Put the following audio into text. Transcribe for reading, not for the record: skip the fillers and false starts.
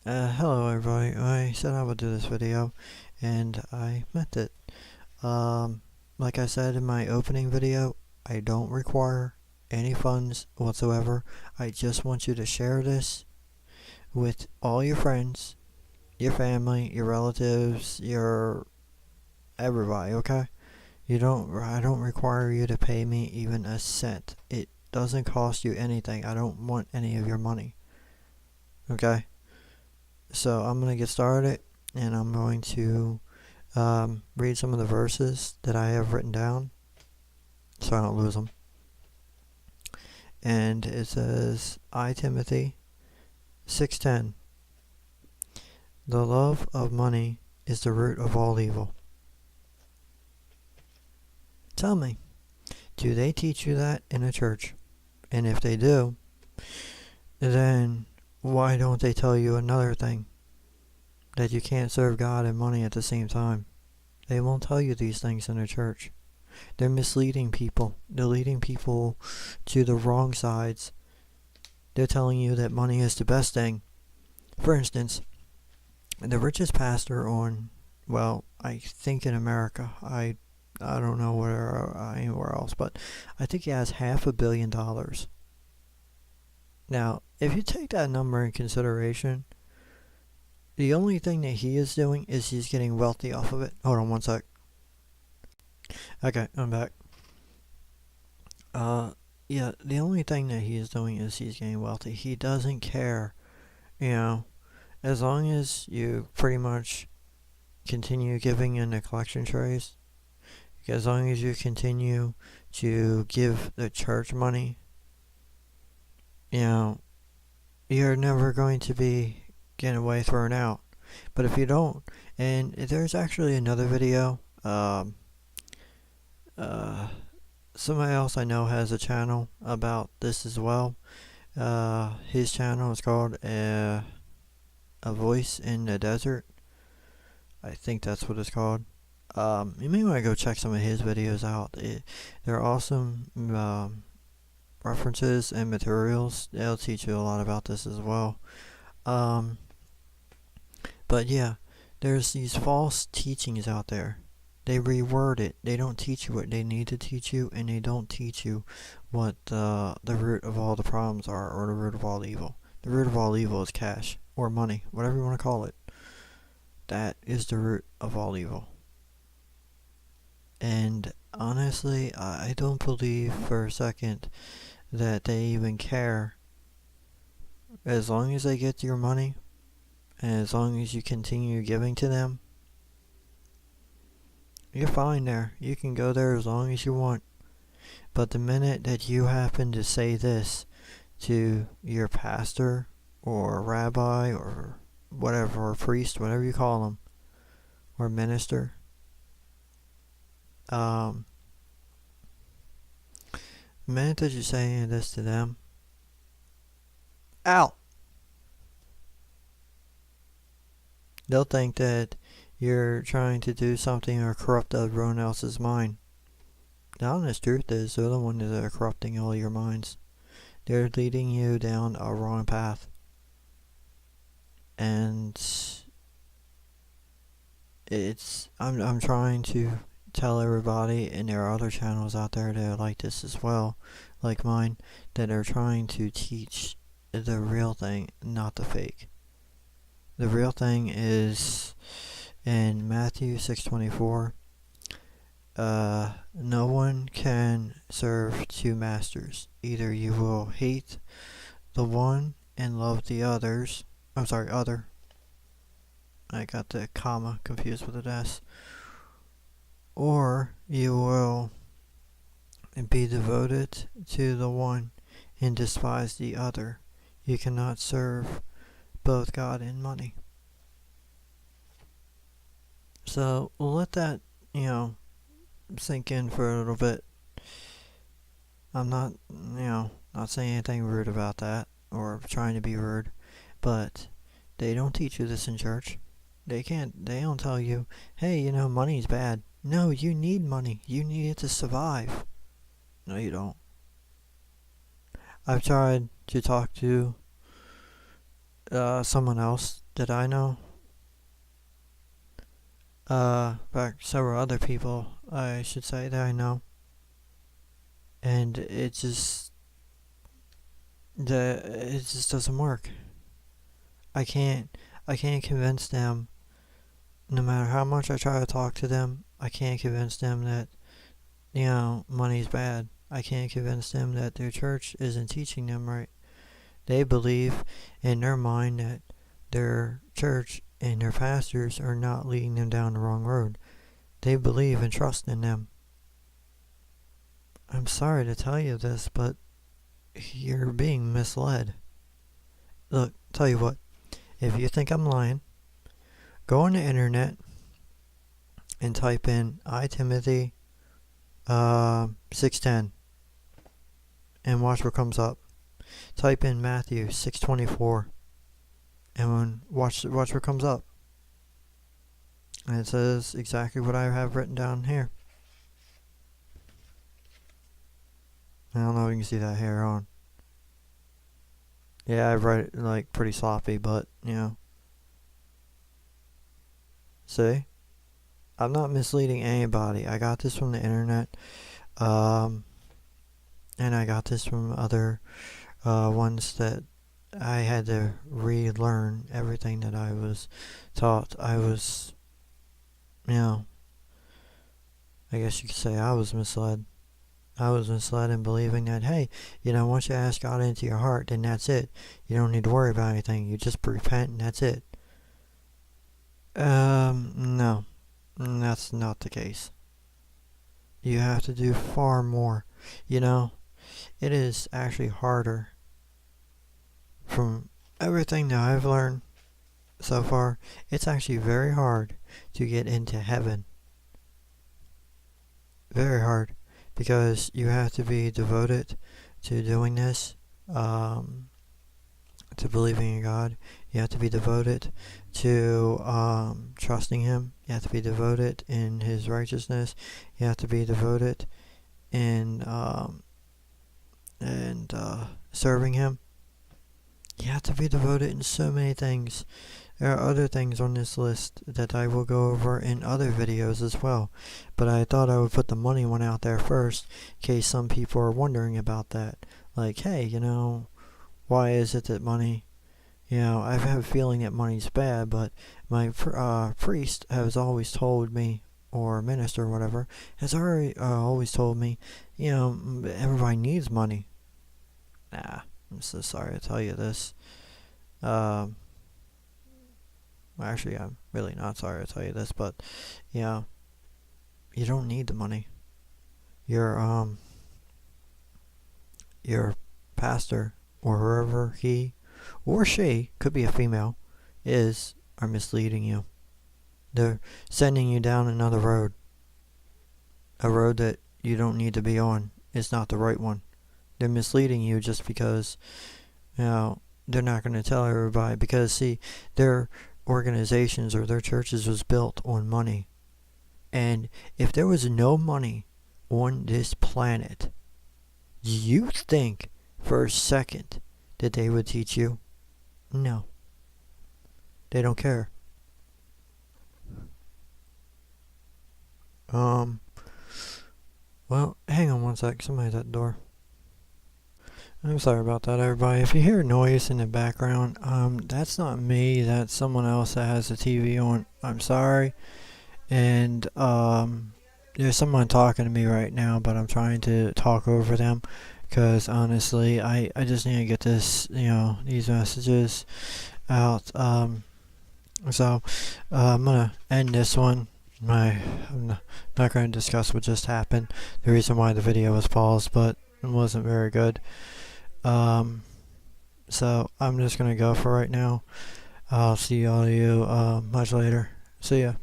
Hello everybody. I said I would do this video, and I meant it. Um, like I said in my opening video, I don't require any funds whatsoever. I just want you to share this with all your friends, your family, your relatives, your everybody, okay? I don't require you to pay me even a cent. It doesn't cost you anything. I don't want any of your money, okay? So I'm going to get started, and I'm going to read some of the verses that I have written down so I don't lose them. And it says, I, Timothy 6:10, the love of money is the root of all evil. Tell me, do they teach you that in a church? And if they do, then why don't they tell you another thing? That you can't serve God and money at the same time. They won't tell you these things in a church. They're misleading people. They're leading people to the wrong sides. They're telling you that money is the best thing. For instance, the richest pastor I think in America, I don't know where anywhere else, but I think he has $500 million. Now, if you take that number in consideration, the only thing that he is doing is he's getting wealthy off of it. Hold on one sec. Okay, I'm back. Yeah, the only thing that he is doing is he's getting wealthy. He doesn't care, you know, as long as you pretty much continue giving in the collection trays, as long as you continue to give the church money, you know, you're never going to be getting away thrown out. But if you don't, and there's actually another video, somebody else I know has a channel about this as well. His channel is called A Voice in the Desert. I think that's what it's called. You may want to go check some of his videos out. They're awesome references and materials. They'll teach you a lot about this as well. But yeah, there's these false teachings out there. They reword it. They don't teach you what they need to teach you, and they don't teach you what the root of all the problems are, or the root of all evil. The root of all evil is cash, or money, whatever you want to call it. That is the root of all evil. And honestly, I don't believe for a second that they even care. As long as they get your money, and as long as you continue giving to them, you're fine there. You can go there as long as you want. But the minute that you happen to say this to your pastor or rabbi or whatever, or priest, whatever you call them, or minister, the minute that you're saying this to them, out! They'll think that you're trying to do something or corrupt everyone else's mind. The honest truth is, they're the ones that are corrupting all your minds. They're leading you down a wrong path. And I'm trying to tell everybody, and there are other channels out there that are like this as well, like mine, that are trying to teach the real thing, not the fake. The real thing is in Matthew 6:24. No one can serve two masters. Either you will hate the one and love the other. I got the comma confused with an S. Or you will be devoted to the one and despise the other. You cannot serve both God and money. So let that, sink in for a little bit. I'm not, not saying anything rude about that or trying to be rude, but they don't teach you this in church. They don't tell you, hey, money's bad. No, you need money. You need it to survive. No, you don't. I've tried to talk to someone else that I know. Back several other people, I should say, that I know. And it just doesn't work. I can't convince them, no matter how much I try to talk to them, I can't convince them that, money's bad. I can't convince them that their church isn't teaching them right. They believe in their mind that their church and their pastors are not leading them down the wrong road. They believe and trust in them. I'm sorry to tell you this, but you're being misled. Look, tell you what, if you think I'm lying, go on the internet and type in I Timothy 6:10 and watch what comes up. Type in Matthew 6:24 and watch what comes up. And it says exactly what I have written down here. I don't know if you can see that hair on. Yeah, I write it like pretty sloppy, but see? I'm not misleading anybody. I got this from the internet. And I got this from other ones that I had to relearn everything that I was taught. I was, I guess you could say I was misled. I was misled in believing that, hey, once you ask God into your heart, then that's it. You don't need to worry about anything. You just repent and that's it. No. That's not the case. You have to do far more. It is actually harder. From everything that I've learned so far, it's actually very hard to get into heaven. Very hard. Because you have to be devoted to doing this, to believing in God. You have to be devoted to trusting Him. You have to be devoted in His righteousness. You have to be devoted in serving Him. You have to be devoted in so many things. There are other things on this list that I will go over in other videos as well. But I thought I would put the money one out there first, in case some people are wondering about that. Like, hey, why is it that money... I have a feeling that money's bad, but my priest has always told me, or minister or whatever, has already always told me, everybody needs money. Nah, I'm so sorry to tell you this. Actually, I'm really not sorry to tell you this, but you don't need the money. Your pastor, or whoever he or she, could be a female, are misleading you. They're sending you down another road. A road that you don't need to be on. It's not the right one. They're misleading you just because, they're not going to tell everybody. Because, see, their organizations or their churches was built on money. And if there was no money on this planet, do you think for a second that they would teach you? No. They don't care. Well, hang on one sec. Somebody's at the door. I'm sorry about that, everybody. If you hear noise in the background, that's not me. That's someone else that has the TV on. I'm sorry. And, there's someone talking to me right now, but I'm trying to talk over them. Because, honestly, I just need to get this, these messages out. So, I'm going to end this one. I'm not going to discuss what just happened. The reason why the video was paused, but it wasn't very good. So I'm just going to go for right now. I'll see all of you much later. See ya.